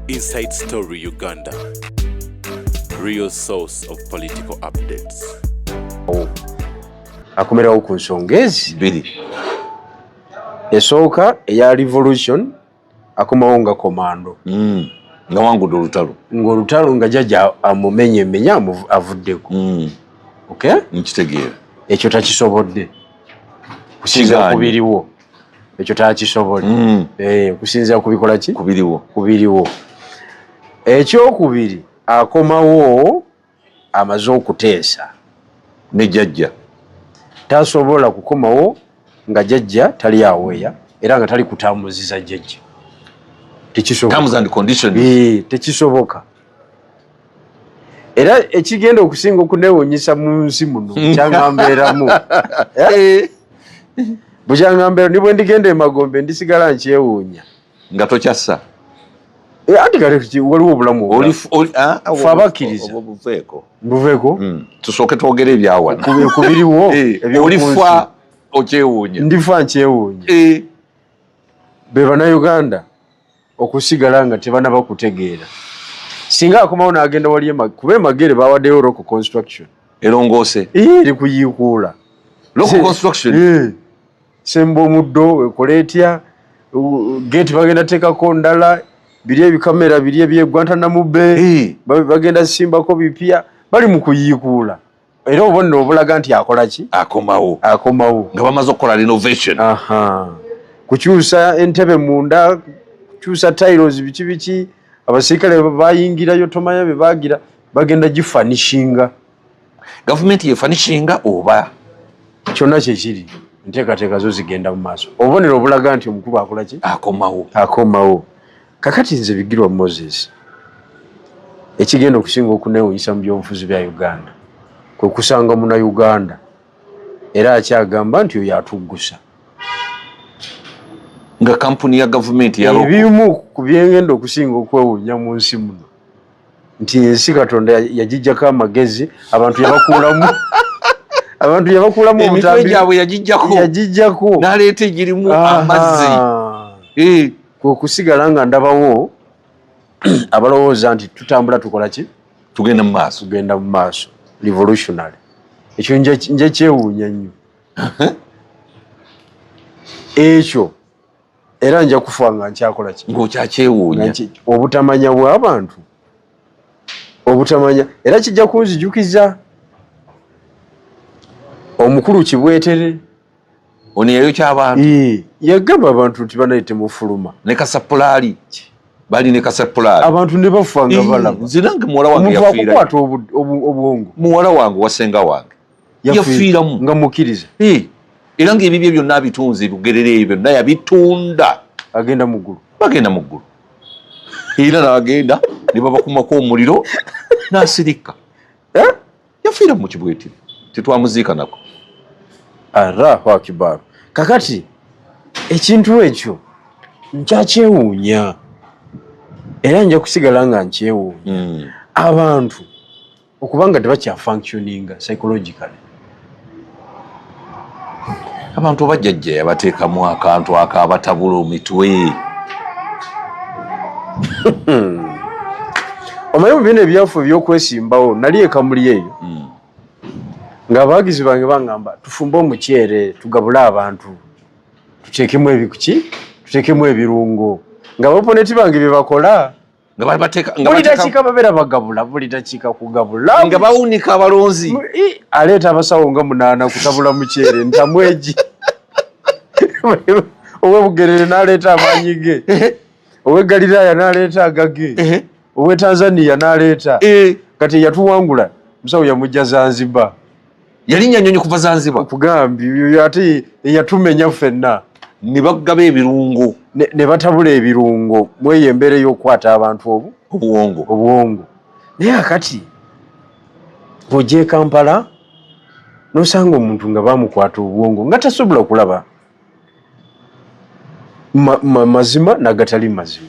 Inside Story Uganda, real source of political updates. Akomerawo ku nsonga ezi bbiri. Esooka eya revolution akomawo nga komando nga wangudde olutalo ng'olutalo nga jjajja amumenyemenya avuddeko. Okay? nkitegeera. Ekyo takisobodde kusinzira ku biriwo, ekyo takisobodde kusinzira ku bikola ki kubiriwo. Ekyokubiri akomawo amaze okuteesa ne jjajja tasobola kukomawo nga jjajja tali aweya era nga tali kutambuziza jjajja. Tekisoboka. Terms and conditions. Tekisoboka. Era ekigenda okusinga okuneewuunyisa mu nsi muno kyangambeeramu. Bukyangambeera ni bwe ndigenda emagombe ndisigala nkyewuunya nga tokyassa. Anti kale waliwo obulamu fe abakkiriza buveeko tusooke twogere ebyawana kubiriwo olifa okyewuunya ndifa nkyewuunya be bannayuganda okusigala nga tebanaba kutegeera singa akomawo n'agenda wali kuba emagere bawaddeyo local construction erongoose eri kuyiikuula local construction semba omuddo ekola etya gate bagenda teekako ndala biri ebikamera biri ebyeggwantanamubbe bagenda simbako bipya bali mu kuyiikuula era obonera obulaga nti akola ki akomawo nga bamaze okukola renovation kukyusa entebe munda kukyusa tiles biki abasirikale bayingirayo tomanya be bagira bagenda gifanishinga gavumenti yefanishinga oba kyonna kyekiri enteekateeka zo zigenda mu maaso obonera obulaga nti omukulu akola ki akomawo. Kakati nze Bigirwa Moses ekigenda okusinga okuneewuunyisa mu byobufuzi bya Uganda kwe kusanga Munnayuganda era akyagamba nti oyo atuggusa nga kampuni ya gavumenti ebimu ku byengenda okusinga okwewuunya mu nsi muno nti ensi Katonda yagijjako amagezi abantu yabakuulamu emitwe gyabwe yagijjako n'aleeta egirimu amazzi kusigala nga ndabawo abalowooza nti tutambula tukola ki tugenda mu maaso revolutionary. Ekyo nje kyewuunya nnyo ekyo era nja kufa nga nkyakola ki ng'okyakyewuunya obutamanya bw'abantu era kijja kunzijukiza omukulu Kibwetere ono yayokya abantu yagamba abantu nti banayite mufuluma ne kasapulaali bali ne kasapulaali abantu ne bafa nga balaba nzirange muwala wange yafiira okukwata obwongo muwala wange wasenga wange yafiiramu nga mukkiriza era ng'ebibye byonna abitunze ebigerere ebyo byonna yabitunda bagenda mu ggulu era n'agenda ne babakumako omuliro n'asirika yafiira mu Kibwetere tetwamuziika nako. Allahu Akbar. Kakati ekintu ekyo nkyakyewuunya era nja kusigala nga nkyewuunya abantu okubanga tebakyafunctioninga psychologically. Abantu bajjajja yabateekamu akantu akabatabula omitwe. Omanyi mu bino ebyafu ebyokwesimbawo nali ekamuli eyo nga abawagizi bange bangamba tufumbe omuceere tugabule abantu tuteekemu ebirungo nga baponeti bange bye bakola buli dakiika babeera bagabula buli dakiika kugabula nga bawunika abalonzi aleeta abasawo nga 8 kutabula muceere ntamwegi ow'Ebugerere n'aleeta amaanyi ge ow'e Galiraaya n'aleeta agage ow'e Tanzania n'aleeta kati yatuwangula musawo yamujja Zanzibar yalinnya nnyonyi kuva Zanzibar kugambi ate yatumenya ffenna ne bagaba ebirungo ne batabula ebirungo mweyo embeera y'okukwata abantu obuwongo naye akati bw'ojja Kampala n'osanga omuntu nga bamukwata obuwongo nga tasobola kulaba mazima nagatali mazima.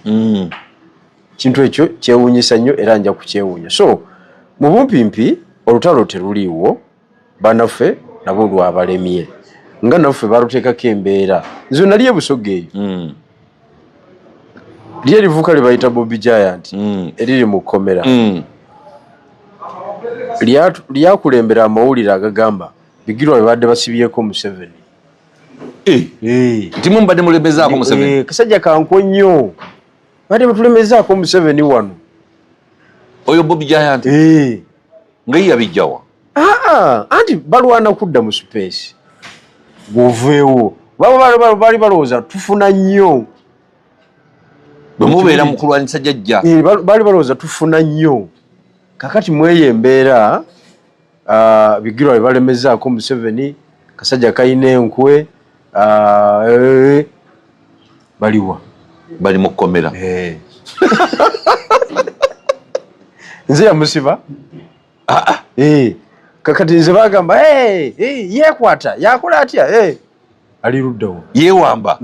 Kintu ekyo kyewuunyisa nnyo era nja kukyewuunya. So mu bumpimpi olutalo teruliiwo banaffe nabo lwabalemye nga naffe baluteekako embeera nze nali ebusoga eyo lye livuka libayita Bobby Giant eriri mu kkomera lyakulembera amawulire agagamba Bigirwa bebadde basibyeko Museveni. Nti mbadde mulemezaako Museveni. Kasajja kanko nnyo badde batulemezaako Museveni wano. Oyo Bobby Giant nga yabijjawa anti balwana kudda mu space gwoveewo baali balowooza tufuna nnyo bwe mubeera mu kulwanyisa jjajja baali balowooza tufuna nnyo kakati mweyo embeera Bigirwa balemezaako Museveni kasajja kayina enkwe baliwa bali mu kkomera nze yamusiba kakati nze bagamba yeekwata yakola atya ali luddawo yeewamba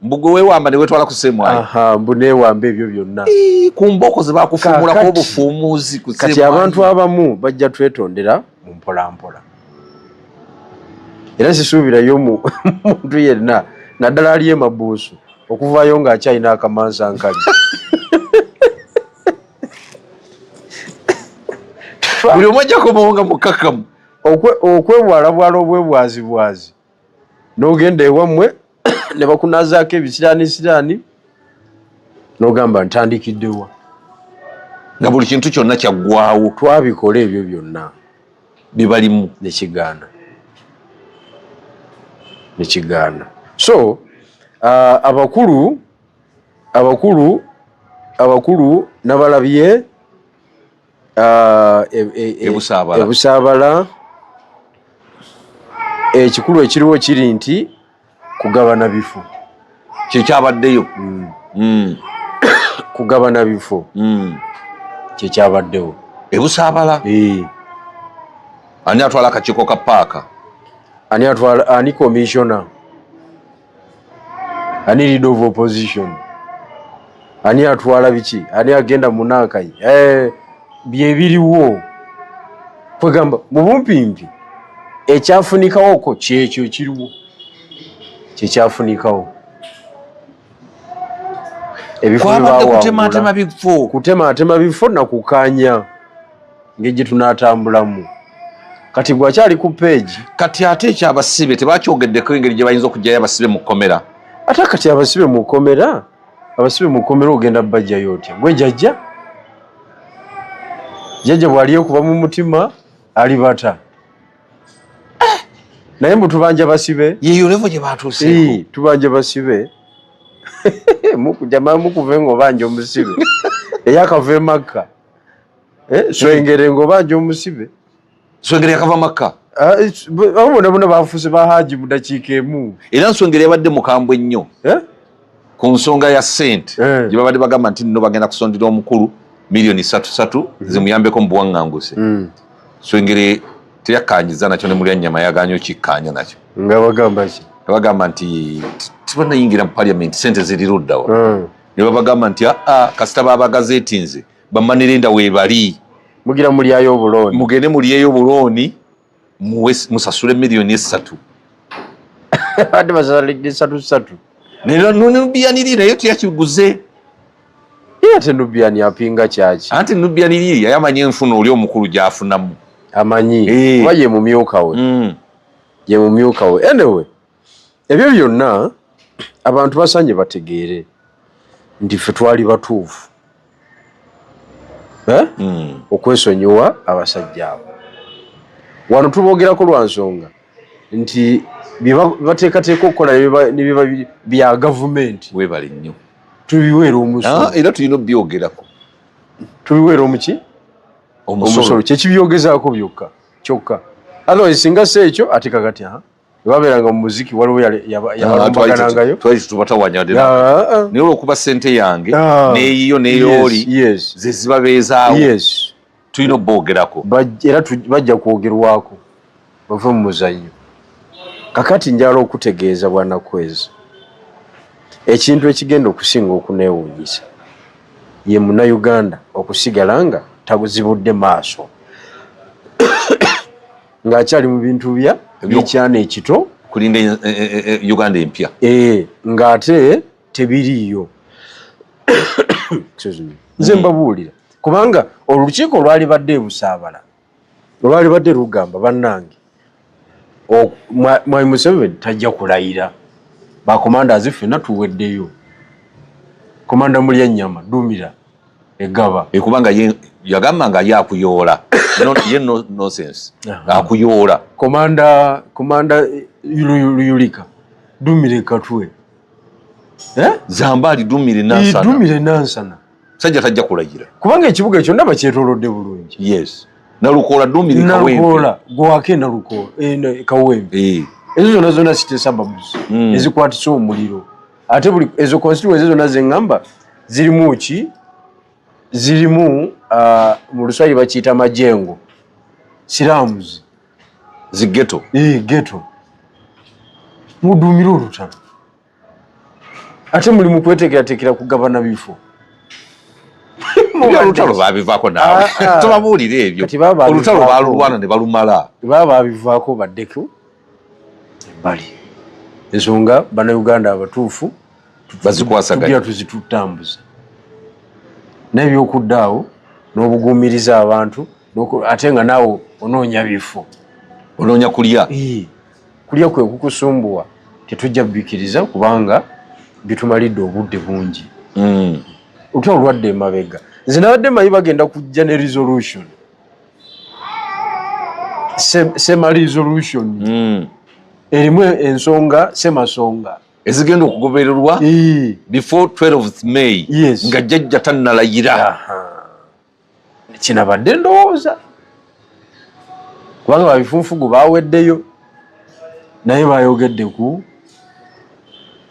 mbugo weewamba ne wetwala ku ssemwayi mbu neewamba ebyo byonna ku mboko ze bakufuumulako obufuumuuzi ku ssemwayi kati abantu abamu bajja twetondera mu mpolampola era sisuubirayo muntu yenna naddala aliyo emabuusu okuvaayo ng'akyalina akamansa nkali buli omu ajjako mawonga mukakamu okwebwalabwala obwebwazibwazi n'ogenda ewammwe ne bakunazaako ebisiraani n'ogamba ntandikiddewa nga buli kintu kyonna kyaggwawo twabikola ebyo byonna bibalimu nekigaana so abakulu nabalabye ebusaabala ekikulu ekiriwo kiri nti kugabana bifo kyekyabaddeyo kugabana bifo kyekyabaddewo ebusaabala ani atwala akakiiko ka paaka ani commissioner ani leader of opposition ani atwala biki ani agenda munakayi byebiriwo kwegamba mu bumpimpi ekyafunikawoko kyekyo kiriwo kyekyafunikawo kutematema bifo nakukanya ng'egye tunaatambulamu kati gwakyali ku page kati ate ekyabasibe tebakyogeddeko engeri gye bayinza okugyayo abasibe mu kkomera ate kati abasibe mu kkomera ogenda bajjayo otya gwe jjajja bw'ali okuva mu mutima alibata naye mbu tubanja basibe yeyo levo gye batuuseeko tubanja basibe mukuve ng'obanja omusibe eyakava e Makka swengere ng'obanja omusibe Nswengere yakava Makka bona bafuuse ba Haji mu dakiika emu era Nswengere yabadde mukambwe nnyo ku nsonga ya ssente gye babadde bagamba nti nno bagenda kusondera omukulu milioni 3 zimuyambeko mu buwaŋŋanguse Nswengere teyakkanyiza nakyo ne mulya nnyama yaganya okikkanya nakyo nga bagamba ki bagamba nti tibanayingira mu parliament ssente ziri luddawa ne babagamba nti kasita babagazeeti nze bamanirenda weebali mugira mulyayo obulooni mugende mulyeyo obulooni musasule milioni 3 ate basalidde 3 Nubiani nayo teyakiguze ate Nubiani apinga kyaki anti Nubiani yamanye enfuno oli omukulu gyafunamu amanyi kuba ye mumyuka we anyway ebyo byonna abantu basanye bategeere nti ffe twali batuufu okwesonyiwa abasajja abo wano tubogerako lwa nsonga nti bateekateeka okukola nebiba bya gavumenti webale nnyo tubiweera omusolo era tulina obyogerako tubiweera omuki omusolo kyekibyogezaako kyokka otherwise singa si ekyo ate kakati babeeranga mu muziki waliwo yabalumbaganangayo twali tubatawanyadde naye olwokuba ssente yange neeyiyo neyooli ze zibabeezaawo tulina obbogerako era bajja kwogerwako bave mu muzannyo kakati njala okutegeeza bwanakwezi ekintu ekigenda okusinga okuneewuunyisa ye munnayuganda okusigala nga taguzibudde maaso ng'akyali mu bintu byekyana ekito kulinda Uganda empya ng'ate tebiriiyo nze mbabuulira kubanga olukiiko lwali badde busaabala lwali badde lugamba bannange Mwai Museveni tajja kulayira bakomanda azifena tuweddeyo komanda mulya nnyama dumira egaba kubanga yagamba nga yakuyoola no sense akuyoola komanda yulika dumire katwe Zambali dumire nansana sajja tajja kulayira kubanga ekibuga ekyo ndaba kyetoolodde bulungi yes nalukola dumire kawembe gwake nalukola kawembe ezo zonna site sababuzi ezikwatisa omuliro ate buli ezo constituency zonna zengamba zirimu ki zirimu mu Luswayiri bakiyita majengo siramuzi zigeto geto mudumiro olutalo ate muli mu kweteekerateekera kugabana bifo olutalo babivaako naawe tobabuulire ebyo olutalo balulwana ne balumala baba babivaako baddeko ebbali ensonga bannayuganda abatuufu bazikwasaganya tuzitutambuza n'ebyokuddaawo n'obuguumiriza abantu ate nga naawe onoonya bifo onoonya kulya kulya kwe kukusumbuwa tetujja bikiriza kubanga bitumalidde obudde bungi otwa olwadde emabega nze nabadde mayi bagenda kujja ne resolution sema resolution erimu ensonga semasonga ezigenda okugobererwa before 12th May nga jjajja tannalayira kinabadde ndowooza kubanga babifunfugu baweddeyo naye bayogedde ku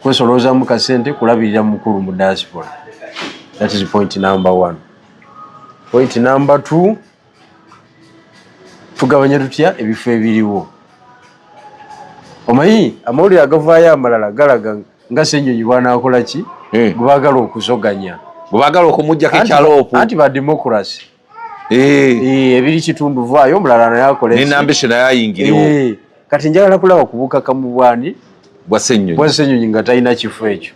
kwesoloozamu kasente kulabirira mukulu mu diaspora. That is point number 1. Point number 2, tugabanya tutya ebifo ebiriwo. Omanyi amawulire agavaayo amalala galaga nga Ssenyonyi bw'anaakola ki gwebaagala okuzoganya gwebaagala okumuggyako ekyaloopu anti ba democracy ebiri kitundu vaayo omulala naye akola nenambese naye ayingiriwo kati njagala kulaba kubukaka mu bwani bwa Ssenyonyi nga talina kifo ekyo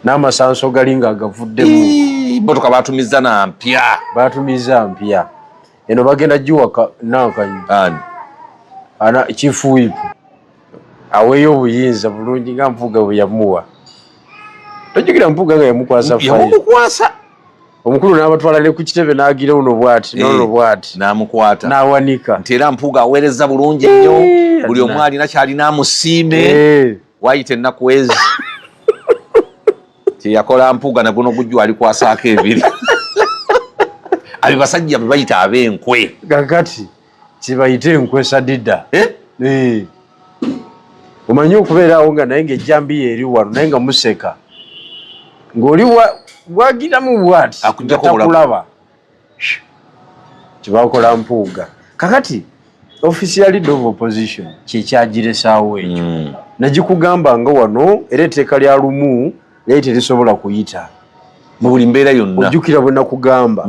n'amasanso gali nga agavuddemu motoka batumiza mpya eno bagenda giwaka nakanyi ana kifuipu aweeyo obuyinza bulungi nga Mpuuga bwe yamuwa tojjukira Mpuuga nga yamukwasa yamukwasa omukulu n'abatwala ne ku kitebe n'agira uno bwati n'ono bwati n'amukwata n'awanika nti era Mpuuga aweereza bulungi ennyo buli omu alina kyalina amusiime wayita ennaku ezi teyakola Mpuuga naguno gujju alikwasaako ebiri abo basajja be bayita ab'enkwe kakati kibayite enkwe sadida omanyi okubeeraawo nga naye ng'ejjambiya eri wano naye nga museka ng'oli bwagiramu bwati takulaba kibakola Mpuuga kakati official leader of opposition kyekyagiresaawo ekyo nagikugamba nga wano era etteeka lya lumu naye terisobola kuyita mu buli mbeera yonna ojjukira bwe nakugamba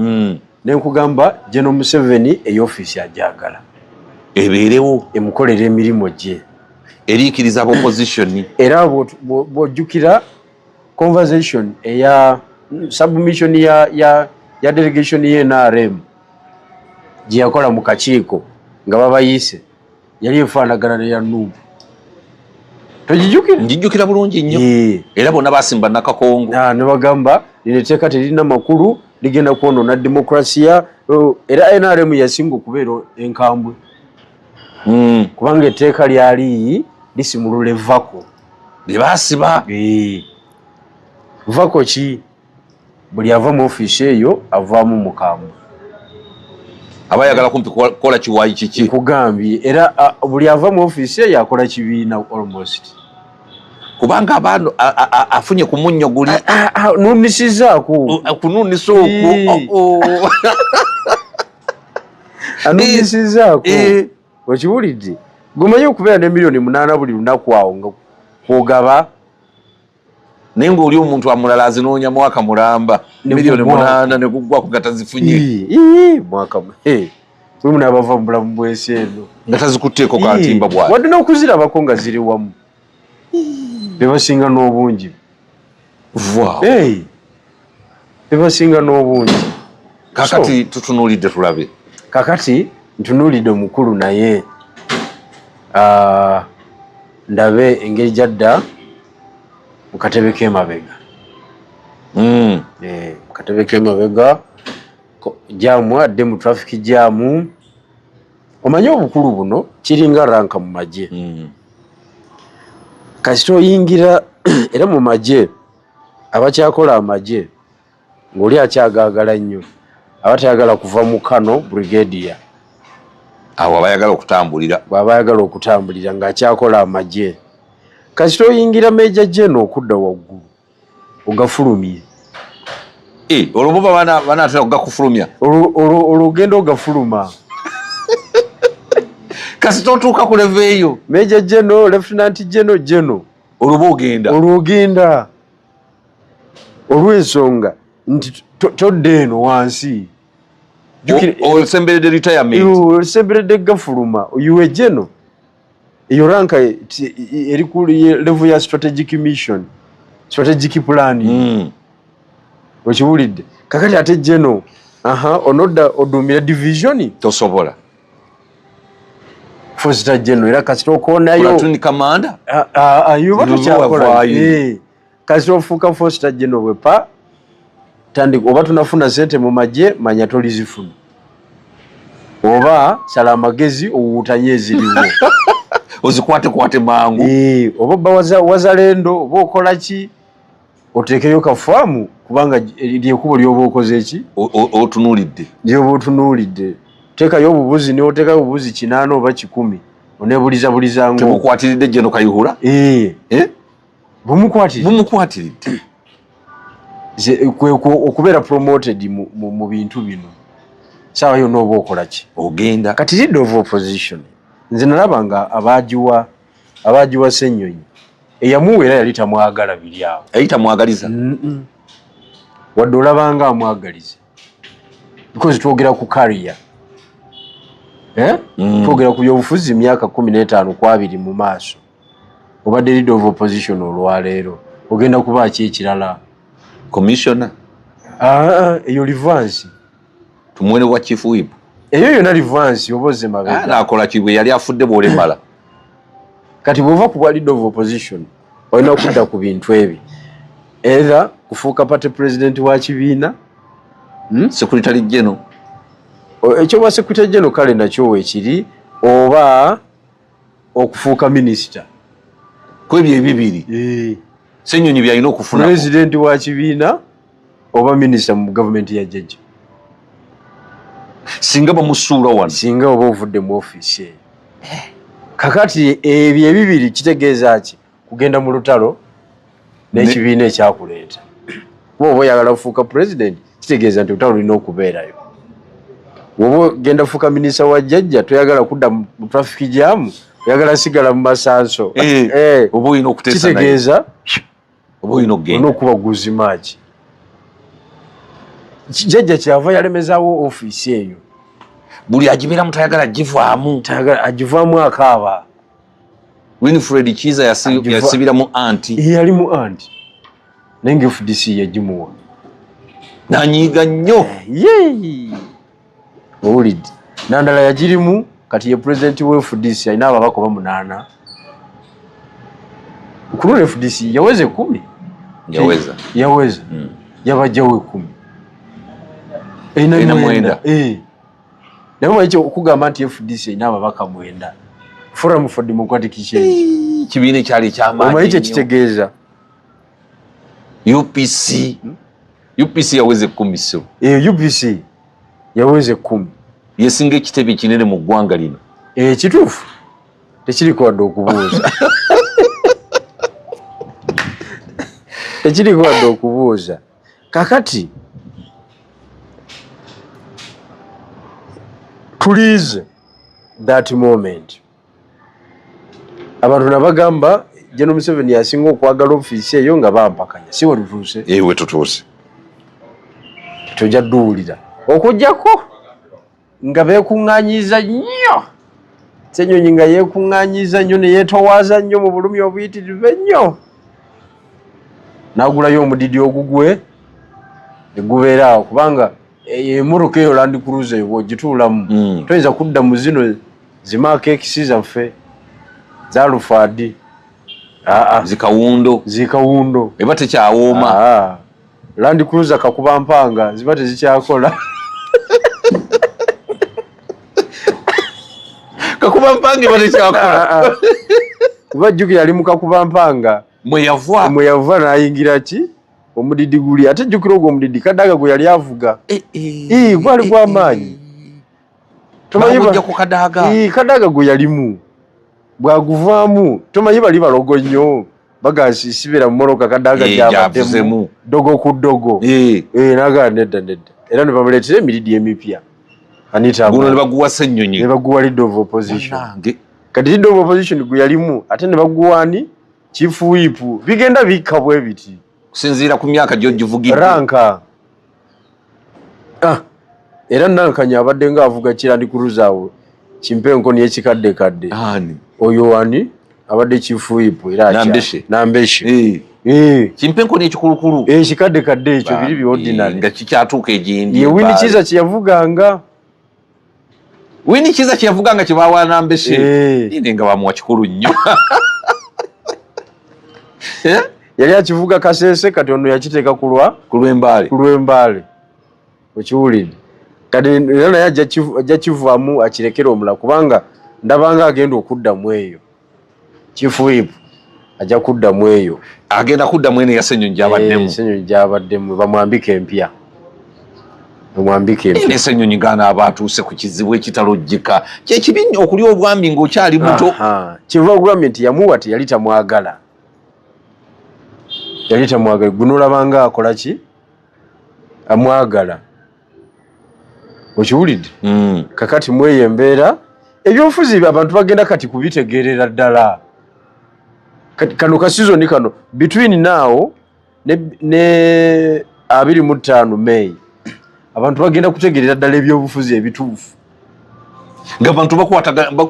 nenkugamba General Museveni ey'ofiisi ajagala ebeerewo emukolera emirimu gye eriikiriza opposition era bw'ojjukira conversation eya submission ya delegation ye NRM gye yakola mu kakiiko nga babayise yali efaanagana neya Nuupu togijjukira njijjukira bulungi nnyo era bonna basimba nakakongo ne bagamba lino etteeka teririna makulu ligenda kwonoona demokrasiya era NRM yasinga okubeera enkambwe kubanga etteeka lyali lisimulula evako lyebasiba vako ki buli ava mu ofiisi eyo avaamu mukambwe aba yagala kumpi kola kiwayi kiki kugambye era buli ava mu ofiisi eyo akola kibiina almost kubanga abantu afunye ku munnyo guli nunisizaako kununisa okwo anunisizaako okiwulidde gumanyi okubeera ne miliyoni 8 buli lunaku awo nga kwogaba naye ng'oli omuntu amulala azinoonya mwaka mulamba miliyoni 8 ne guggwako nga tazifunye mwaka bwe munaabava mu bulamu bw'ensi eno nga tazikutteeko kantimba bwati wadde n'okuzirabako nga ziri wamu be basinga n'obungi tebasinga n'obungi. Kakati tutunuulidde tulabe. Kakati ntunuulidde omukulu naye ndabe engeri gyadda mu katebe k'emabega. Mu katebe k'emabega jaamu adde mu traffic jaamu. Omanyi obukulu buno kiringa ranka mu magye. Kasita oyingira era mu magye abakyakola amagye ng'oli akyagaagala nnyo abatayagala kuva mu Kano brigadier awo abayagala okutambulira bw'abayagala okutambulira ng'akyakola amagye. Kasita oyingira Major General okudda waggulu ogafulumye. Olwo bo banaatera okugakufulumya. Olugenda ogafuluma. Kasita otuuka ku leve eyo Major General, Lieutenant General olwogenda olw'ensonga nti todde eno wansi osemberedde retirement osemberedde gafuluma oyuwe General eyo ranka eri ku level ya strategic mission, strategic planning. Okiwulidde kakati ate General onodda odumira division tosobola. Foster General era kasita okonayo platoon commander ayuba tukyakola kasita ofuuka Foster General wepa tandika oba tunafuna sente mu magye manya tolizifuna oba sala amagezi owutanye eziriwo ozikwate mangu oba wazalendo oba okola ki otekeyo kafaamu kubanga lyekubo lyoba okoze eki otunuulidde lyoba otunuulidde. Tekayo obubuzi n'otekayo obubuzi 8 oba 10 onebuliza ngo temukwatiridde General Kayihura bumukwatiridde okubeera promoted mu bintu bino sawa yonna oba okola ki ogenda kati leader of opposition nze nalaba nga abaagiwa Ssenyonyi eyamuweera yali tamwagala biri awo yali tamwagaliza wadde olabanga amwagaliza because twogera ku career twogera ku byobufuzi myaka 15 kwabiri mu maaso obadde leader of opposition olwaleero ogenda kuba ki ekirala commissioner eyo Livansi tumwene wa chief whip eyo yona Livansi oboze mabega nakola kibwe yali afudde bw'olemala kati bw'ova ku bwa leader of opposition olina okudda ku bintu ebi either kufuuka party president wa kibiina secretary general ekyo bwa secretary general kale nakyo weekiri oba okufuuka minister kwebyo ebibiri Ssenyonyi byalina okufuna president wa kibiina oba minister mu government ya Jjajja singa bamusuula wano singa oba ovudde mu office kakati ebyo ebibiri kitegeeza ki kugenda mu lutalo n'ekibiina ekyakuleeta oba oyagala kufuuka president kitegeeza nti olutalo lulina okubeerayo. Wobo genda fuka minister wa Jjajja toyagala kudda mu traffic jam oyagala sigala mu masanso oba oyina okuteesa naye kitegeeza oba oyina okugenda okuba guzimaaki Jjajja kyava yalemezaawo office eyo buli agibeera mutayagala agivaamu agivaamu akaaba. Winfred Kiza yasibira mu anti yali mu anti naye nga FDC yagimuwa nanyiiga nnyo owulidde nandala yagirimu kati ye president wa FDC alina ababaka 8 kunula FDC yaweze 10 yaweza yabajjawo 10 ina mwenda naye mwachi okugamba nti FDC alina ababaka 9 Forum for Democratic Change kibiina kyali kyamaanyi omanyi kitegeeza UPC yaweze 10 UPC yaweze 10 yesinga ekitebe kinene mu ggwanga lino kituufu tekiriko wadde okubuuza tekiriko wadde okubuuza kakati tulize that moment abantu nabagamba General Museveni yasinga okwagala ofiisi eyo nga bampakanya si wetutuuse ewe tutuuse tojja dduwulira okujjako nga beekuŋŋaanyiza nnyo Ssenyonyi nga yeekuŋŋaanyiza nnyo ne yeetowaaza nnyo mu bulumi obuyitirivu ennyo n'agulayo omudidi ogugwe egubeera kubanga emmotoka eyo Land Cruiser eyo ogituulamu toyinza kudda mu zino zimaaka ekisi zaffe zalufadi zikawundo eba tekyawooma Land Cruiser kakuba mpanga ziba tezikyakola kakuba mpanga eba tekyakola kuba jjukira ali mu kakuba mpanga mwe yava n'ayingira ki omudidi guli ate jjukira ogwo omudidi Kadaga gwe yali avuga gwali gw'amaanyi bamujja ku Kadaga gwe yalimu bwaguvaamu tomanyi bali balogo nnyo bagasisibira mu mmotoka Kadaga gyabaddemu dogo ku dogo nagaa nedda era ne bamuleetera emiridi emipya guno ne baguwa Ssennyonyi ne baguwa Leader of Opposition kati Leader of Opposition gwe yalimu ate ne baguwani Chief Whip bigenda bikka bwe biti kusinziira ku myaka gy'ogivugidde ranka era Nankanya abadde ng'avuga Land Cruiser awo Chimpenko niye kikadde oyo wani abadde Chief Whip era Nambeshe Chimpenko niye kikulukulu kikadde ekyo biri bi ordinary nga kikyatuuka egindi ye Winnie Kiza kyeyavuganga Winnie Kiza kyeyavuganga kyebawa Nambeshe ine nga bamuwa kikulu nnyo yali akivuga Kasese kati ono yakiteeka ku lw'embaale okiwulidde kati era naye ajja kivaamu akirekera omula kubanga ndabanga agenda okuddamu eyo Chief Whip ajja kuddamu eyo agenda kuddamu eno ya Ssennyonyi gyabaddemu bamwambike empya Ssennyonyi gaana aba atuuse ku kizibu ekitalojjeka kyekibi okuli obwambi ng'okyali muto kiva ogambye nti yamuwa teyali tamwagala guno olabanga akola ki amwagala okiwulidde kakati mweyo embeera ebyobufuzi abantu bagenda kati kubitegeerera ddala kano ka season kano between now ne 25 May abantu bagenda kutegeerera ddala ebyobufuzi ebituufu ng'abantu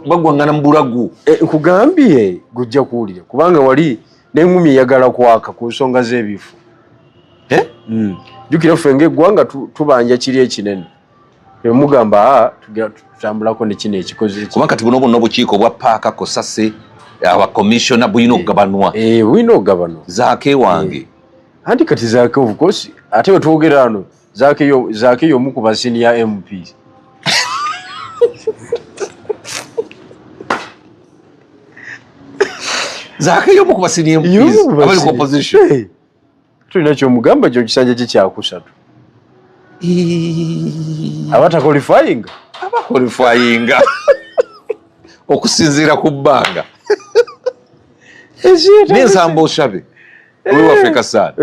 bagwangana mu bulagu nkugambye gujja kuwulira kubanga wali n'engumi eyagala kwaka ku nsonga z'ebifo jjukira ffe ng'eggwanga tubanja kiri ekinene emugamba tutambulako ne kino ekikoze kuba kati buno bonna obukiiko bwa paaka kosase abakomisiona bulina okugabanwa bulina okugabanwa zaake wange anti kati zaake of course ate we twogera ano zaake y'omu ku basiniya MP zaake y'omu ku basiniya MPs abali ku opposition tulina kyomugamba kyo kisanja kikyakusatu abatakolifayinga okusinziira ku bbanga n'ensamba oshabe oli waffe Kasaana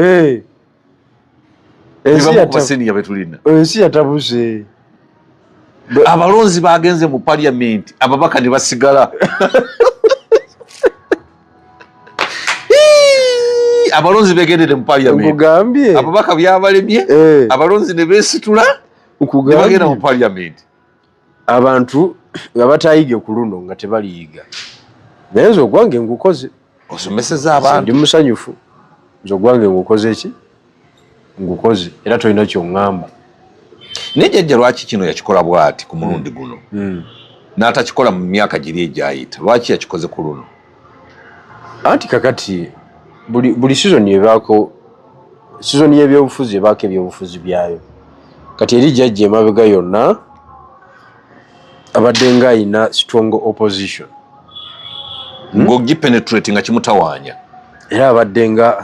ebamu ku basiniya betulina ensi yatabuse abalonzi bagenze mu parliament ababaka ne basigala abalonzi begendere mu parliament ababaka byabalemye abalonzi ne beesitula ne bagenda mu parliament abantu abatayige ku luno nga tebaliyiga naye nze ogwange ngukoze osomeseza abantu ndi musanyufu nze ogwange ngukoze ki ngukoze era tolina kyoŋŋamba naye jjajja lwaki kino yakikola bw'ati ku mulundi guno n'atakikola mu myaka giri egyayita lwaki yakikoze ku luno anti kakati buli season ebaako season y'ebyobufuzi ebaako ebyobufuzi byayo kati eri jjajja emabega yonna abadde nga ayina strong opposition ng'ogipenetrate nga kimutawaanya era abadde nga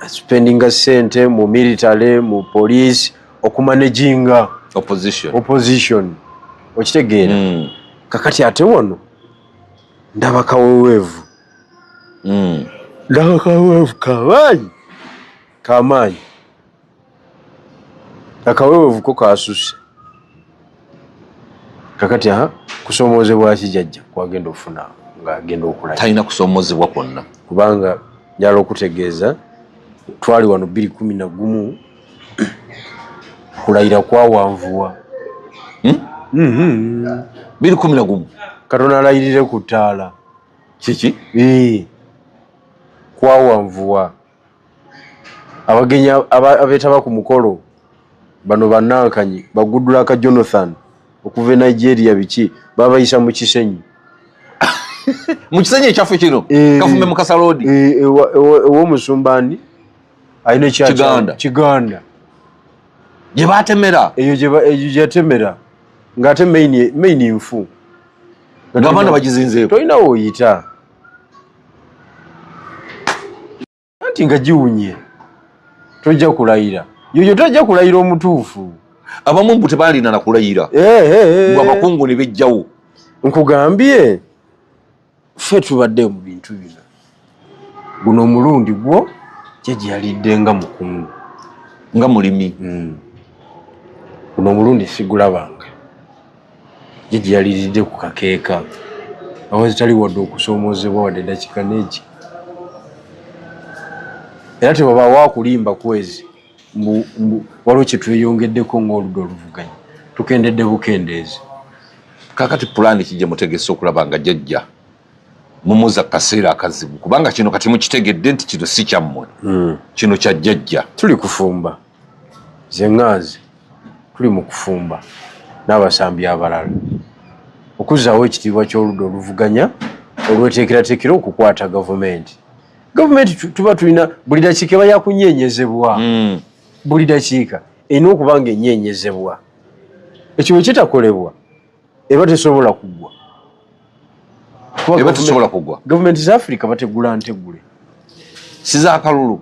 spendinga sente mu military mu police okumanaginga opposition okitegeera kakati ate wano ndaba kaweweevu kamaanyi akaweweevu ko kasuse kakati kusomoozebwa kijajja kwagenda okufuna ng'agenda okulaya talina kusomoozebwa kwonna kubanga njala okutegeeza twali wano 2011 kulayira kwawanvuwa 2011 Katonda alayirire ku ttaala kiki kwawanvuwa abagenya abetaba ku mukolo bano banankanyi bagudula ka Jonathan okuva Nigeria biki babayisa mu kisenyi mu kisenyi ekyafu kino kafume mu Kasalodi wo musumbani ayine Kiganda je batemera eyo je temera ngate main infu ngabana bagizinze toina oyita anti ngajiunye tojja kulayira yoyo tojja kulayira omutuufu abamu mbu tebalina na kulayira abakungu ne bejjawo nkugambye ffe tubadde mu bintu bino guno omulundi gwo jeje yalidde nga mukungu nga mulimi guno omulundi sigulabanga jeje yalidde ku kakeeka awazi tali wadde okusoomozebwa wadde dakika neki era tebaba wakulimba kwezi waliwo kyetweyongeddeko ng'oludda oluvuganya tukendedde bukendeezi kakati pulaani kijja mutegese okulaba nga jjajja mumuza kaseera akazibu kubanga kino kati mukitegedde nti kino si kyammwe kino kya jjajja tuli kufumba zeŋŋaazi tuli mu kufumba n'abasambi abalala okuzzaawo ekitiibwa ky'oludda oluvuganya olweteekerateekera okukwata gavumenti tuba tulina buli dakiika eba yakunyeenyezebwa buli dakiika erina okuba nga enyeenyezebwa ekyo bwe kitakolebwa eba tesobola kuggwa gavumenti za Africa bategula ntegule siza akalulu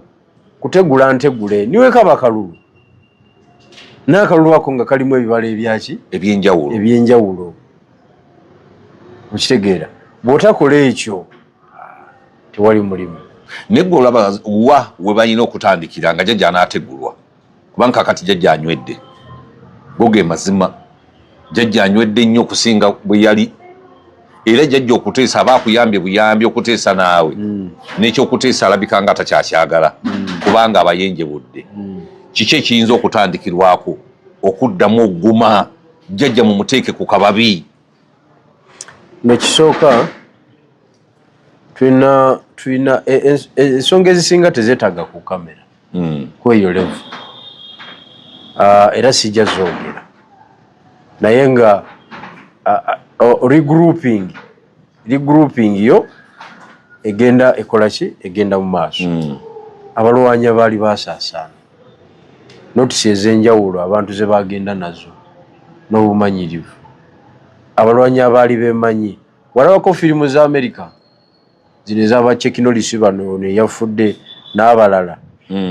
kutegula ntegule niwe kaba akalulu n'akalulu ako nga kalimu ebibala ebyaki ebyenjawulo okitegeera bw'otakola ekyo tewali mulimu negwe olaba wa we balina okutandikira nga jjajja anaategulwa kubanga kakati jjajja anywedde goge mazima jjajja anywedde nnyo okusinga bwe yali era jjajja okuteesa aba akuyambye buyambi okuteesa naawe n'ekyokuteesa alabika nga takyakyagala kubanga abayenjebudde kiki ekiyinza okutandikirwako okuddamu okuguma jjajja mumuteeke ku kababi nekisooka tulina ensonga ezisinga tezeetaaga ku kamera kweyo levu era sijja zoogera naye nga regrouping yo egenda ekolaki egenda mu maaso abalwanyi abaali basaasaana notisi ez'enjawulo abantu ze bagenda nazo n'obumanyirivu abalwanyi abaali bemanyi walabako firimu za America zino ez'abachekinolisi bano neyafudde n'abalala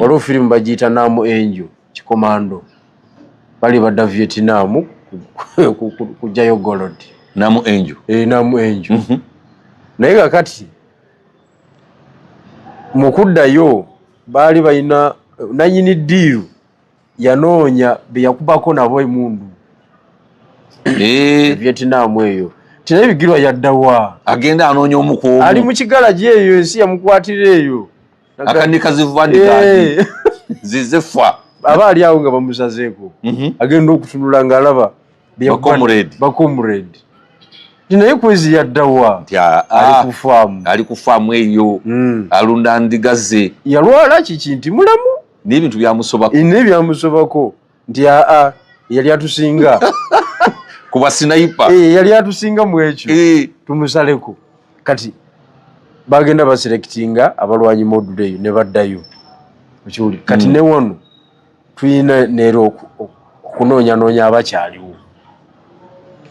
waliwo firimu bagiyita Namu Angel kikomando bali badda Vietnam kujjayo gold Namu Angel Namu Angel naye kakati mu kuddayo baali balina nanyini ddiiru yanoonya beyakubako nabo emundu Vietnam eyo tina ebigirwa yaddawa agenda anoonya omukuomu ali mu kigalagi eyo ensi yamukwatira eyo akanika zivandikaadi zizefa aba ali awo nga bamusazeeko agenda okutunula ng'alaba bakomuredi naye kwezi yaddawa ali ku faamu eyo alunda ndiga ze yalwala kiki nti mulamu n'ebintu byamusobako nti yali atusinga kuba sniper yali atusinga mu ekyo tumusaleko kati bagenda baselectinga abalwanyi module eyo ne baddayo okiwuli kati ne wano tuyina neero okunoonyanoonya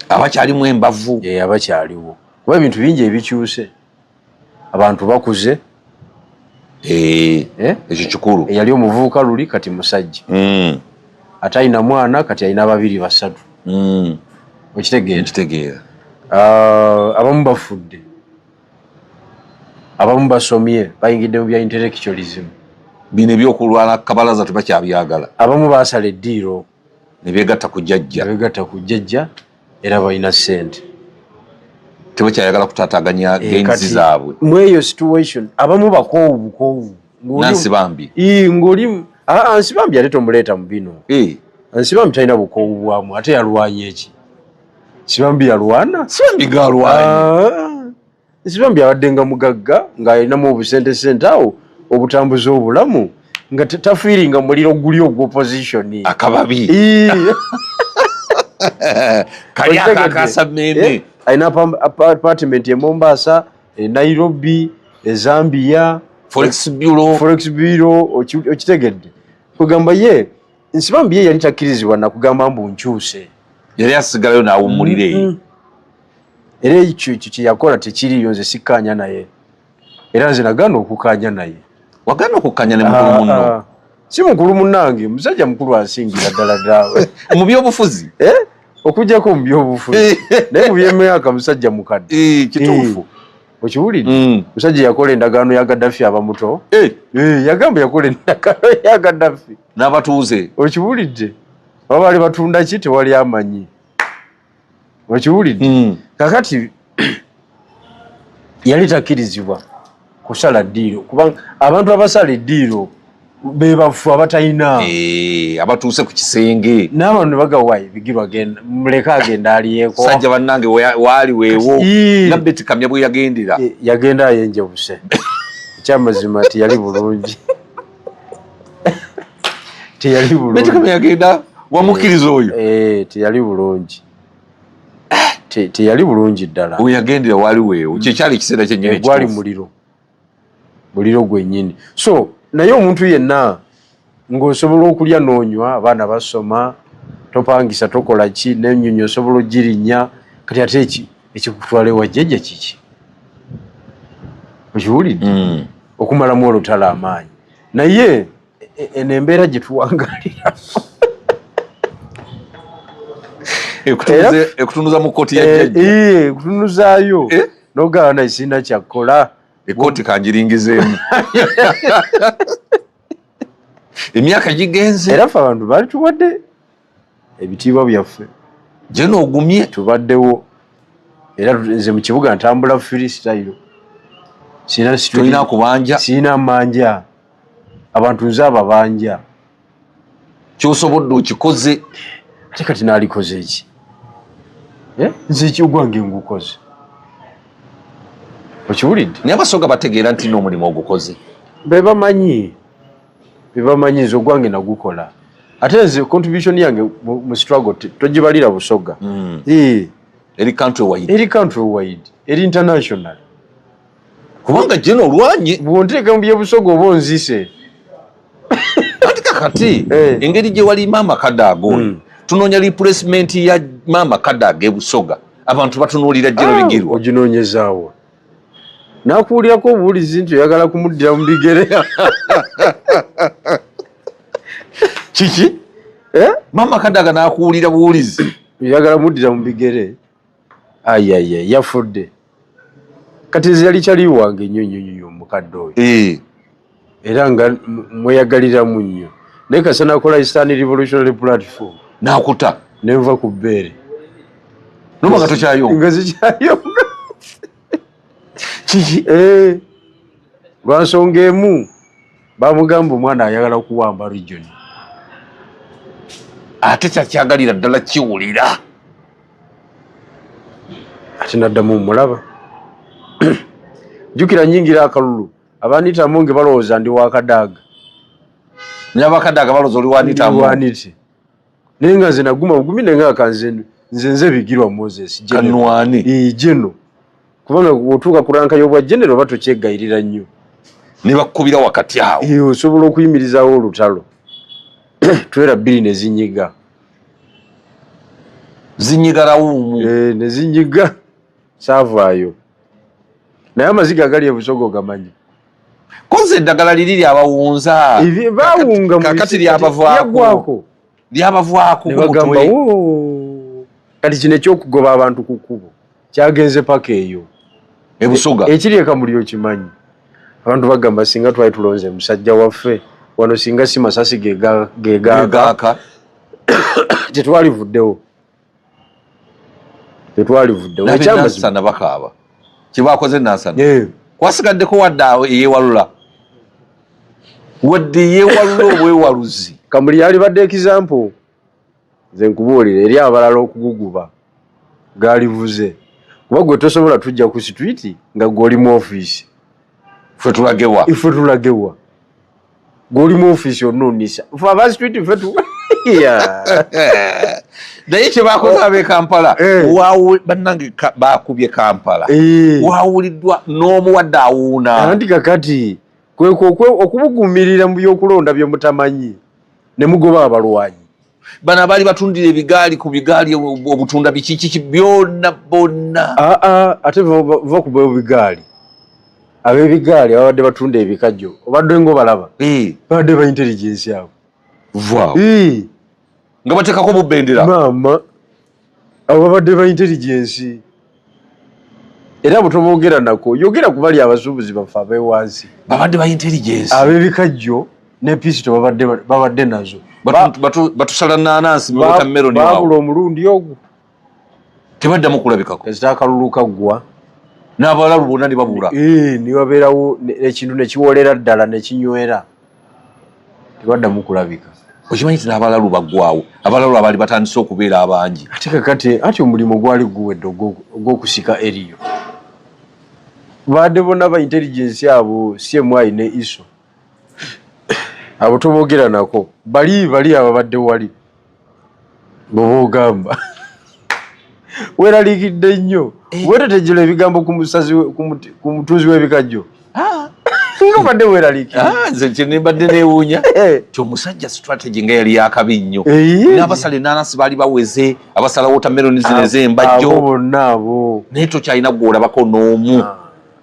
abakyalimu embavu abakyaliwo kuba ebintu bingi ebikyuse abantu bakuze ekyo kikulu eyali omuvubuka luli kati musajja ate alina mwana kati alina 2 3 okitegeera abamu bafudde abamu basomye bayingidde mu bya intellectualism bino ebyokulwana kabalaza tebakyabyagala abamu baasala eddiiro ne beegatta ku jjajja era balina ssente tebakyayagala kutaataganya genzi zaabwe mu eyo situation abamu bakoowu nansibambi ng'oli nsibambi ate tomuleeta mu bino nsibambi talina bukoowu bwamu ate yalwanya eki sibambi yalwana nsibambi abadde nga mugagga ng'alinamu obusente awo obutambuza obulamu nga tafiringa muliro guli opposition akababi kali akakasa meme aina apartment ya Mombasa, Nairobi, Zambia, Forex Bureau okitegedde kugamba ye nsibambi ye yali takkirizibwa na kugamba mbu nkyuse yali asigalayo naawumulire era ekyo kyeyakola tekiriyo nze sikkanya naye era nze nagaana okukanya naye wagaana okukanya ne mukulu munno si mukulu munnange musajja mukulu asingira ddala ddaawe mu byobufuzi okujjako mu byobufuzi naye mu byemyaka musajja mukadde kituufu okiwulidde musajja yakola endagaano ya Gaddafi abamuto yagamba yakola endagaano ya Gaddafi n'abatuuze okiwulidde baba bali batunda ki tewali amanyi okiwulidde kakati yali takkirizibwa kusala ddiiro kubanga abantu abasala eddiiro be bafu abatalina abatuuse ku kisenge n'abantu ne bagawayo bigirwa genda muleka agenda aliyeko sajja bannange waali weewo nabbeti kamya bwe yagendera yagenda ayenjebuse ekyamazima teyali bulungi teyali bulungi kamya yagenda wamukkiriza oyo teyali bulungi teyali bulungi ddala we yagendera waali weewo kyekyali ekiseera kyennyini gwali muliro gwennyini so naye omuntu yenna ng'osobola okulya n'onywa abaana basoma topangisa tokola ki n'ennyonyi osobola ogirinnya kati ate ekikutwala ewajjajja kiki okiwulidde okumalamu olutalo amaanyi naye eno embeera gye tuwangalira ekutunuza mu kooti ya jjajja ekutunuzaayo n'ogaba naye sirina kyakkola ekooti kangiringizeemu emyaka gigenze era ffe abantu baali tuwadde ebitiibwa byaffe gye n'ogumye tubaddewo era nze mu kibuga ntambula freestyle tulina kubanja sirina manja abantu nze ababanja kyosobodde okikoze ate kati naalikoze eki nze ekyogwange ngukoze okiwulidde naye abasoga bategeera nti n'omulimu ogukoze bebamanyi nze ogwange nagukola ate nze contribution yange mu struggle togibalira busoga eri country wide eri international kubanga gye n'olwanye bwonteeka mu byebusoga oba onzise ati kakati engeri gye wali maama Kadaga tunoonya replacement ya maama Kadaga ebusoga abantu batunuulira gye bigirwa oginoonyezaawo nakuwulirako obuwulizi nti oyagala kumuddira mu bigere kiki maama Kadaga nakuwulira buwulizi oyagala muddira mu bigere ayaya yafudde kati nze yali kyali wange nnyo omukadde oyo era nga mweyagaliramu nnyo naye kasa nakola Eastern Revolutionary Platform nakuta nenva ku bbeere noba nga tokyayonga nga zikyayonga kiki lwansonga emu bamugamba omwana ayagala okuwamba region ate kyakyagalira ddala kiwulira ate naddamu mulaba jjukira nyingira akalulu abanitamu nge balowooza ndi wa Kadaga naye abakadaga balowooza oli wanitamu naye nga nze naguma bugumi naye nga nze bigirwa Moses kanwani jeno kubanga otuuka ku ranka y'obwa genero oba tokyegayirira nnyo ne bakkubira wakati awo osobola okuyimirizaawo olutalo twera bbiri ne zinyiga rawumu ne zinyiga saavaayo naye amaziga agali ebusoga gamanyi koze eddagala liri lyabawunza bawunga kakati lyabavaako ne bagamba kati kino ekyokugoba abantu ku kkubo kyagenze paka eyo ebusoga ekiri ekamuli okimanyi abantu bagamba singa twali tulonze musajja waffe wano singa si masasi gegaaka tetwalivuddewo nansana bakaaba kyebakoze nansana kwasigaddeko wadde awo eyewalula wadde eyewalula obwewaluzi kamuli yali badde example nze nkubuulira eri abalala okuguguba galivuze kuba gwe tosobola tujja ku street nga gw'oli mu ofiisi ife tulagewa goli mu office onunisa fa ba street fetu ya naye kyebakoze ab'e Kampala bannange bakubye Kampala wawuliddwa n'omuwadde awuuna anti kakati okubugumirira mu byokulonda bye mutamanyi ne mugoba abalwanyi bano abaali batundira ebigaali ku bigaali obutunda bikiki byonna bonna ate va kuba ebigaali ab'ebigaali ababadde batunda ebikajjo obadde ng'obalaba babadde ba intelligence abo nga bateekako bubendera maama abo babadde ba intelligence era butoboogera nako yogera ku bali abasuubuzi baffe ab'ewansi babadde ba intelligence ab'ebikajjo ne pisito babadde nazo batusala nanansi watermelon wao babula omulundi ogwo tebaddamu kulabikako kasita akalulu kaggwa n'abalalu bonna ne babula ne wabeerawo ekintu ne kiwolera ddala ne kinywera tebaddamu kulabika okimanyi nti n'abalalu baggwawo abalalu abaali batandise okubeera abangi ate kakati ati omulimu gwali guwedde ogw'okusika eriyo baadde bonna ba intelligence abo CMI ne ISO abo toboogera nako bali ababadde wali bwoba ogamba weeraliikidde nnyo weetetegera ebigambo ku mutuuzi w'ebikajjo nga badde weeraliikidde nze kyenembadde neewuunya ti omusajja strategy nga yali yakabi nnyo n'abasala enanasi baali baweze abasala watermelon zino ez'embajjo abo bonna abo naye tokyalina gw'olabako n'omu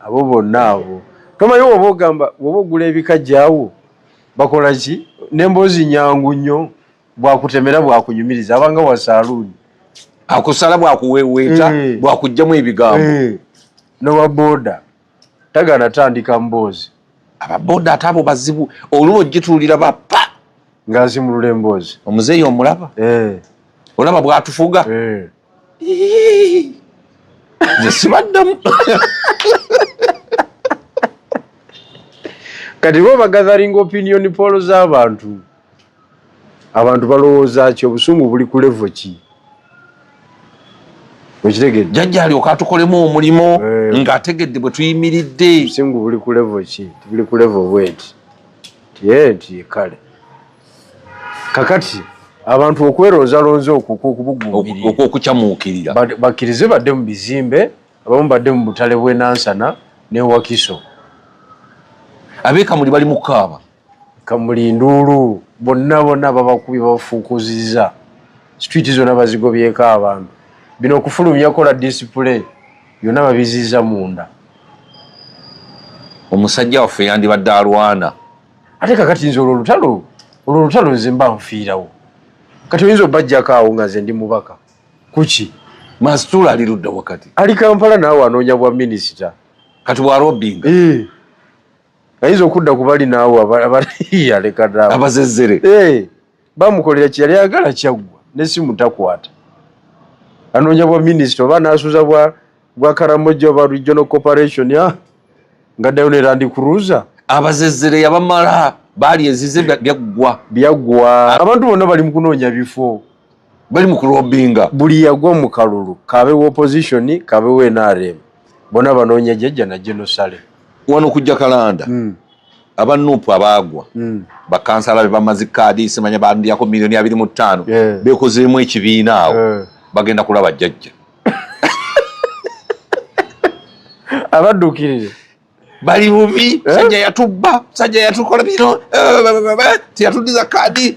abo bonna abo tomanyi woba ogamba woba ogula ebikajjo awo bakola ki n'emboozi nyangu nnyo bwakutemera bwakunyumiriza abanga wa saaluuni akusala bwakuweweeta bwakuggyamu ebigambo nowa booda tagana tandika mboozi ababooda ate abo bazibu oluba ogituulira bappa ng'azimulula emboozi omuzeeyi omulaba olaba bwatufuga nze sibaddamu kati bo bagazaringa opinion poll z'abantu abantu balowooza ki obusungu buli ku level ki okitegedde jjajja alyoka atukolemu omulimu ng'ategedde bwe tuyimiridde obusungu buli ku level ki tibuli ku level bweti tiyenti kale kakati abantu okwerozalonza okubugumirira okwokukyamuukirira bakkirize badde mu bizimbe abamu badde mu butale bw'enansana n'ewakiso ab'ekamuli bali mu kaaba kamuli nduulu bonna babakubye bafuukuziza street zonna bazigobyeko abantu bino okufulumya kola display byonna babiziiza munda omusajja waffe yandibadde alwana ate kakati nze olwo olutalo nze mba nfiirawo kati oyinza obajjako awo nga nze ndi mubaka kuki masitula ali ludda wakati ali Kampala naawe anoonya bwa minisita kati bwarobinga ayinza okudda ku bali naawe abaliyaleka naawe abazezzere bamukolera kye yali ayagala kyaggwa n'essimu takwata anoonya bwa minisita oba naasuza bwa Karamoja oba Regional Corporation nga ddayo ne Land Cruiser abazezzere yabamala baali ezize byaggwa abantu bonna bali mu kunoonya bifo bali mu kulobinga buli yagwa mu kalulu kabewo opposition kabewo NRM bonna banoonya jjajja na Jenosale wano kujja Kalanda abanupu abaagwa bakansala be bamazi kaadi simanya bandyako milioni 25 bekozeemu ekibiina awo bagenda kulaba jjajja abaddukirire bali bubi sajja yatubba sajja yatukola bino tiyatuddiza kaadi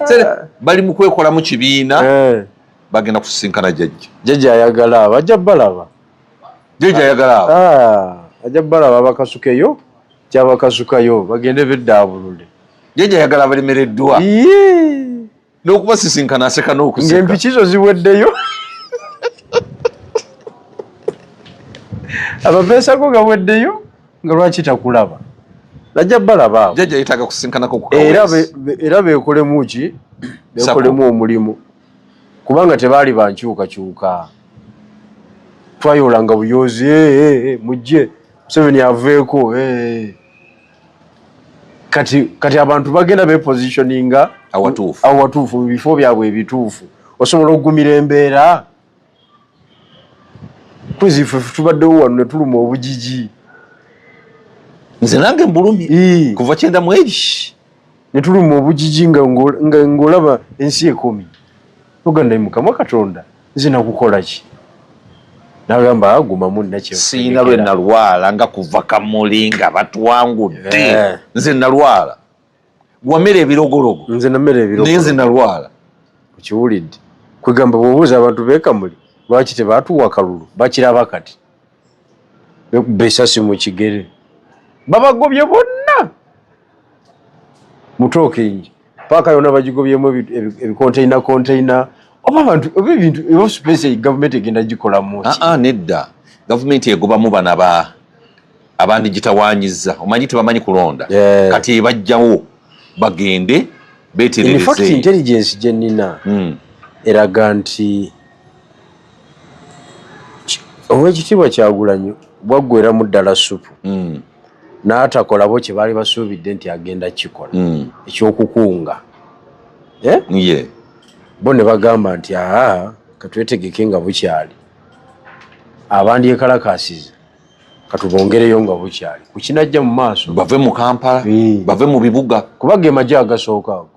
bali mu kwekolamu kibiina bagenda kusisinkana jjajja ayagala abo ajja balaba jjajja ayagala abo ajja balaba bakasukeyo kyabakasukayo bagende beddaabulule jjajja ayagala abalemereddwa n'okubasisinkana aseka n'okusika ng'empikizo ziweddeyo abapeesako gaweddeyo nga lwaki takulaba najja balaba abo jjajja yetaaga kusinkanako ku era beekolemu ki beekolemu omulimu kubanga tebaali bankyukakyuka twayolanga buyoozi mujje Museveni aveeko kati abantu bagenda bepositioninga awatuufu mu bifo byabwe ebituufu osobola okugumira embeera kwezife tubaddewo wano ne tuluma obujiji nze nange mbulumi kuva 9 mwezi ne tuluma obujiji nga ng'olaba ensi ekomi oganda Mukama Katonda nze nakukola ki n'agamba aguma munna kye siina lwe nalwala nga kuva Kamuli nga batwangudde nze nalwala wamera ebirogologo nze namera ebirogologo naye nze nalwala ukiwulidde kwegamba bw'obuuza abantu b'e Kamuli lwaki tebaatuwa akalulu bakiraba kati bekuba esasi mu kigere babagobye bonna mutookengi paaka yonna bagigobyemu ebikonteyina oba abantu oba ebintu eba space gavumenti egenda gikolamu nedda gavumenti egobamu bana abandigitawaanyiza omanyi tebamanyi kulonda kati ebajjawo bagende beeterereze. In fact intelligence gye nnina eraga nti Oweekitiibwa Kyagulanyi bwaggweeramu ddala supu n'atakolabo kye baali basuubidde nti agenda kikola ekyokukunga bo ne bagamba nti katwetegeke nga bukyali abandyekalakasiza katubongereyo nga bukyali ku kinajja mu maaso bave mu Kampala bave mu bibuga kuba ge majje agasooka ago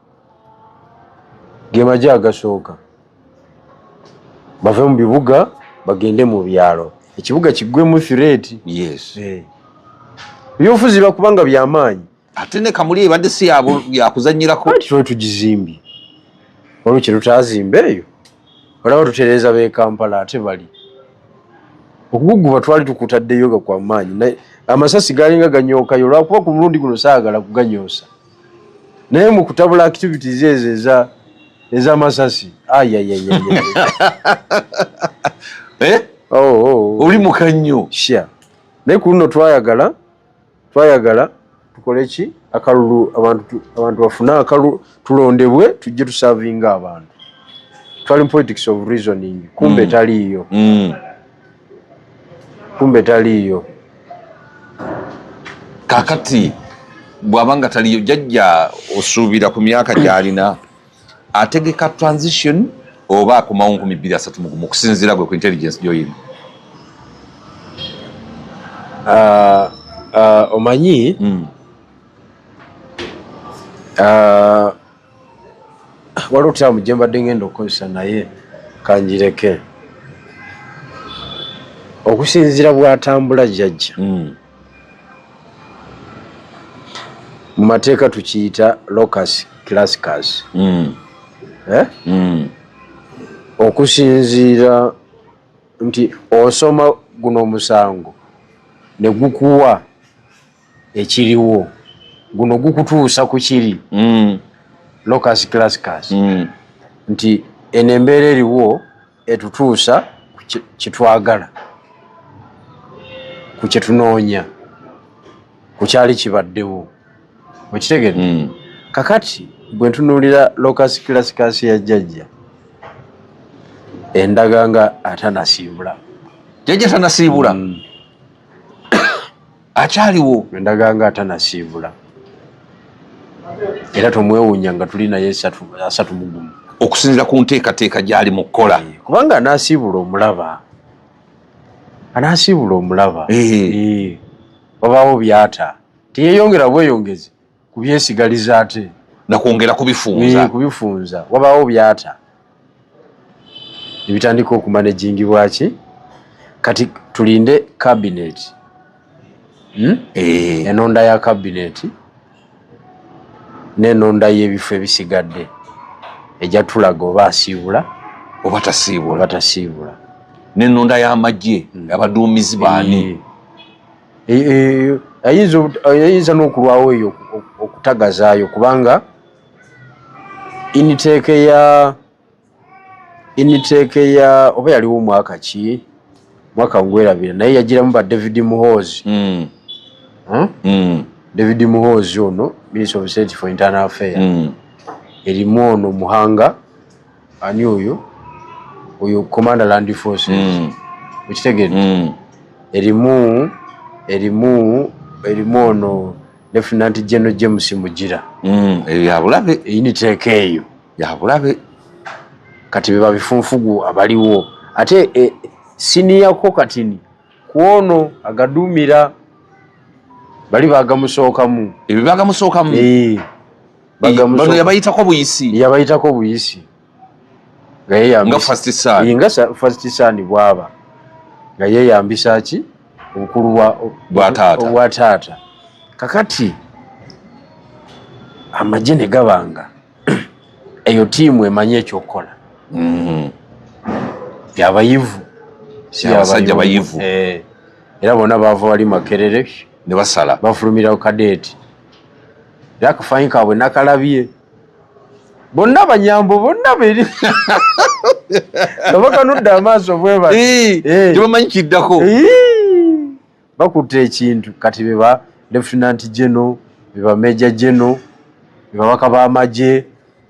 bave mu bibuga bagende mu byalo ekibuga kiggwemu threat ebyobufuzi bakubanga byamaanyi ate ne Kamuli ebadde si yakuzanyirako ati tugizimbye olwo kye tutazimba eyo olaba tutereeza b'e Kampala ate bali okuguguba twali tukutaddeyo gakwa maanyi amasasi galinga ganyookayo olwakuba ku mulundi guno saagala kuganyoosa naye mu kutabula activities ezo ez'amasasi oli muka nnyo naye ku luno twayagala tukole ki akalulu abantu bafune akalulu tulondebwe tujje tusavinga abantu twali politics of reasoning kumbe taliyo kakati bw'abanga taliyo jajja osuubira ku myaka gy'alina ategeka transition oba akomawo 2031 okusinziira gwe ku intelligence gy'oyina omanyi waliwo tyamu gye mbadde ngenda okukozesa naye kanjireke okusinziira bw'atambula jjajja mu mateeka tukiyita locus classicus okusinziira nti osoma guno omusango ne gukuwa ekiriwo guno gukutuusa ku kiri locus classicus nti eno embeera eriwo etutuusa kitwagala ku kyetunoonya ku kyali kibaddewo okitegedde kakati bwe ntunuulira locus classicus ya jjajja endaga nga atanasiibula jjajja tanasiibula akyaliwo endaga nga atanasiibula era tomwewuunya nga tuli naye 31 okusinziira ku nteekateeka gy'ali mu kukola kubanga anaasiibula omulaba wabaawo byata tiyeyongera bweyongezi ku byesigaliza ate nakwongera kubifunza wabaawo byata ebitandika okumanejingibwa ki kati tulinde cabinet enonda ya cabinet n'enonda y'ebifo ebisigadde ejja tulaga oba asiibula oba tasiibula n'enonda y'amagye abaduumizi baani ayinza n'okulwawo eyo okutagazaayo kubanga initeeke ya oba yaliwo omwaka ki mwaka ngwerabira naye yagiramu ba David Muhoozi David Muhoozi ono Minister of State for Internal Affairs erimu ono Muhanga ani oyo Commander Land Forces okitegedde erimu ono Lieutenant General James Mugira yabulabe initeeka eyo yabulabe kati beba bifunfugu abaliwo ate siniyako katini kuono agaduumira bali bagamusookamu ebyo bagamusookamu bano yabayitako buyisi nga first son bwaba nga yeyambisa ki obukulu bwa taata kakati amagye ne gabanga eyo tiimu emanye ekyokukola byabayivu abasajja bayivu era bonna baava wali Makerere ne basala bafulumira ku Kadeeti era akafaanyi kaabwe nakalabye bonna banyambo bonna beri bakanudde amaaso bwe tebamanyi kiddako bakutte ekintu kati beba Lieutenant General beba Major General bebabaka b'amagye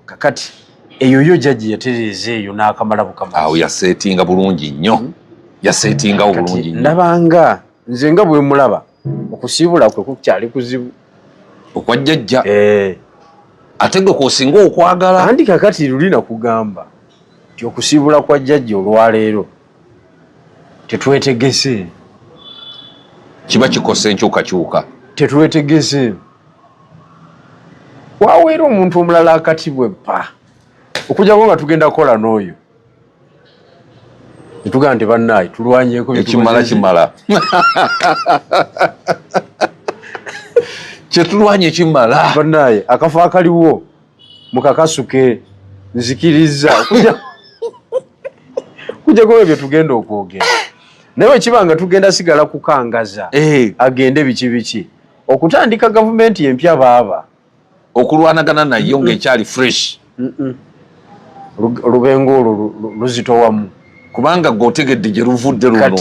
kakati eyo yo jaji yatereza eyo n'akamala bukama awo yasetinga bulungi nnyo yasetingawo bulungi nnyo ndabanga nze nga bwe mulaba okusiibula kwe kukyali kuzibu okwajjajja ate gwe kwosinga okwagala andi kakati lulina kugamba nti okusiibula kwa jjajja olwaleero tetwetegese kiba kikosa enkyukakyuka tetwetegese waweera omuntu omulala akatibwe pa okujjako nga tugenda kukola n'oyo netugamba nti bannaayi tulwanyeeko kimala kyetulwanye ekimala bannaayi akafo akaliwo mukakasuke nzikiriza kujjako ebyo tugenda okwogera naye ekibanga tugenda sigala kukangaza agende biki okutandika gavumenti empya baaba okulwanagana nayo ng'ekyali fresh olubengo olwo luzitowamu kubanga g'otegedde gye luvudde luno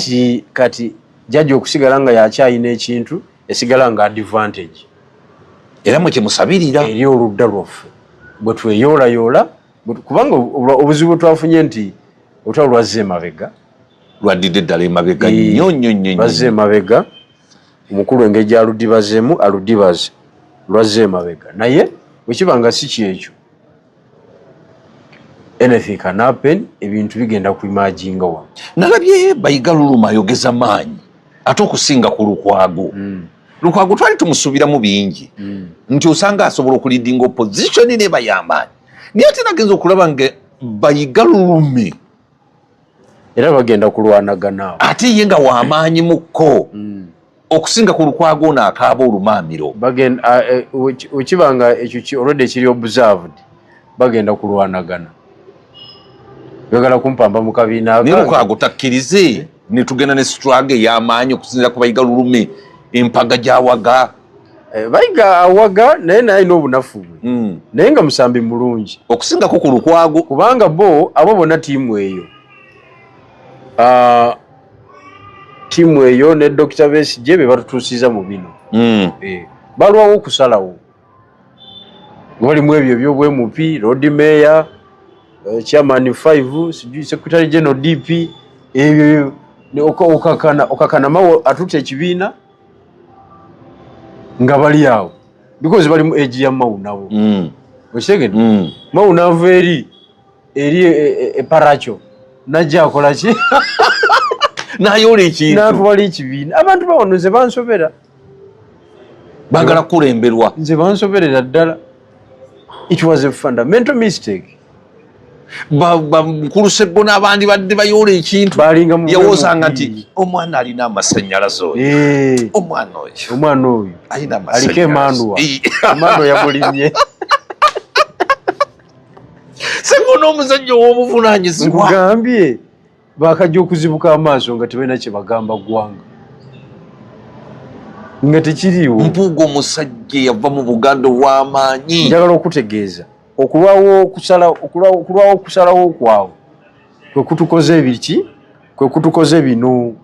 kati jjajja okusigala nga yakyayina ekintu esigala nga advantage era mwe kyemusabirira eri oludda lwaffe bwe tweyoolayoola kubanga obuzibu twafunye nti olutalo lwazze emabega lwaddidde eddala emabega nnyo bazze emabega omukulu engeri gy'aludibazeemu aludibaze lwazze emabega naye bwekiba nga si kyekyo anything can happen ebintu bigenda kuimaginga wa nalabye Bayiga Luluma ayogeza maanyi ate okusinga ku Lukwago Lukwago twali tumusuubiramu bingi nti osanga asobola okulidinga opposition ne bayamaanyi naye ate nagenza okulaba nga Bayiga Lulume era bagenda kulwanagana ate ye nga wamaanyi mukko okusinga ku Lukwago n'akaaba olumaamiro okibanga ekyo olwedde kiri observed bagenda kulwanagana yagala kumpamba mu kabiina naye Lukwago takkirize ne tugenda ne struggle ey'amaanyi okusinzira ku Bayiga Lulume empaga gy'awaga Bayiga awaga naye nalina obunafu bwe naye nga musambi mulungi okusingako ku Lukwago kubanga abo bonna tiimu eyo tiimu eyo ne Dr. Besigye be batutuusiza mu bino balwawo okusalawo walimu ebyo ebyobwemupi road mayor chairman 5 sijui secretary general DP ebyo okakana mawo atutte ekibiina nga bali awo because bali mu age ya mawu nabo okitegedde mawu nava eri eparacho najja akola ki nayola ekintu natwala ekibiina abantu bawano nze bansobera bagala kulemberwa nze bansoberera ddala it was a fundamental mistake mukulu Ssebbo n'abandi badde bayola ekintu yawoozanga nti omwana alina amasannyalaze oyo omwana oyo aliko Emmanuel yamulimye Ssebbo n'omusajja ow'obuvunaanyizibwa nkugambye bakajja okuzibuka amaaso nga tebalina kye bagamba ggwanga nga tekiriiwo mpuuga omusajja yava mu Buganda ow'amaanyi njagala okutegeeza okulwawo okusalawo okwawo kwe kutukoze ebiki kwe kutukoze bino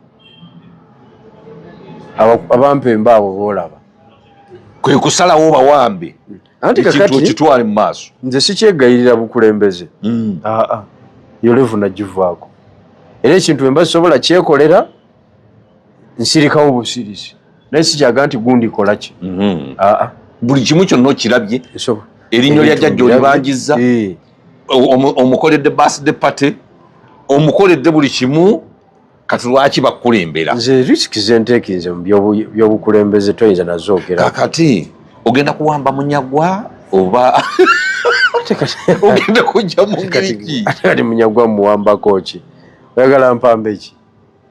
abampemba abo boolaba kwe kusalawo bawambe anti kakati kitwale mu maaso nze sikyegayirira bukulembeze yolevu nagivaako era ekintu bwe mba sisobola kyekolera nsirikawo busirisi naye sikyaga nti gundi kola ki buli kimu kyonna okirabye erinnya lya jjajja olibangiza omukoledde birthday party omukoledde buli kimu kati lwaki bakukulembera nze risiki zenteekinze mu byobukulembeze toyinza nazoogera kakati ogenda kuwamba Munyagwa oba ogenda kujja mu ngeri ki? Ate kati Munyagwa muwambako ki? Oyagala mpambe ki?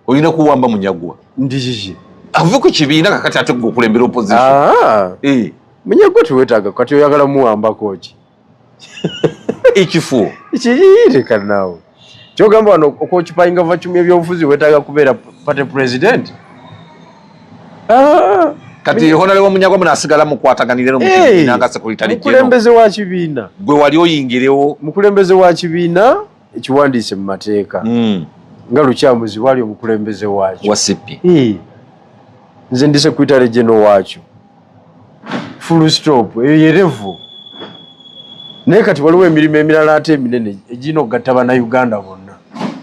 Olina kuwamba Munyagwa ndi kiki? ave ku kibiina kakati ate gwe okulembera opposition. Munyagwa teweetaaga kati oyagala muwambako ki? Ekifo kiyireka naawe kyogamba wano okwokipayinga vacumi ebyobufuzi weetaaga kubeera pate president. kati honorable Munyagwa munasigala mukwataganira mu kibiina nga secretary general, mukulembeze wa kibiina, gwe wali oyingirewo mukulembeze wa kibiina ekiwandiise mu mateeka nga lukyamuzi wali omukulembeze wakyo wa sipi. Nze ndi secretary general wakyo, full stop, eyo yerevu. Naye kati waliwo emirimu emirala ate eminene egirina okugatta bannayuganda bonna.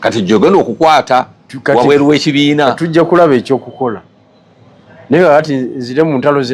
Kati gyogenda okukwata wabweru w'ekibiina tujja kulaba ekyokukola. Naye kati nzire mu ntalo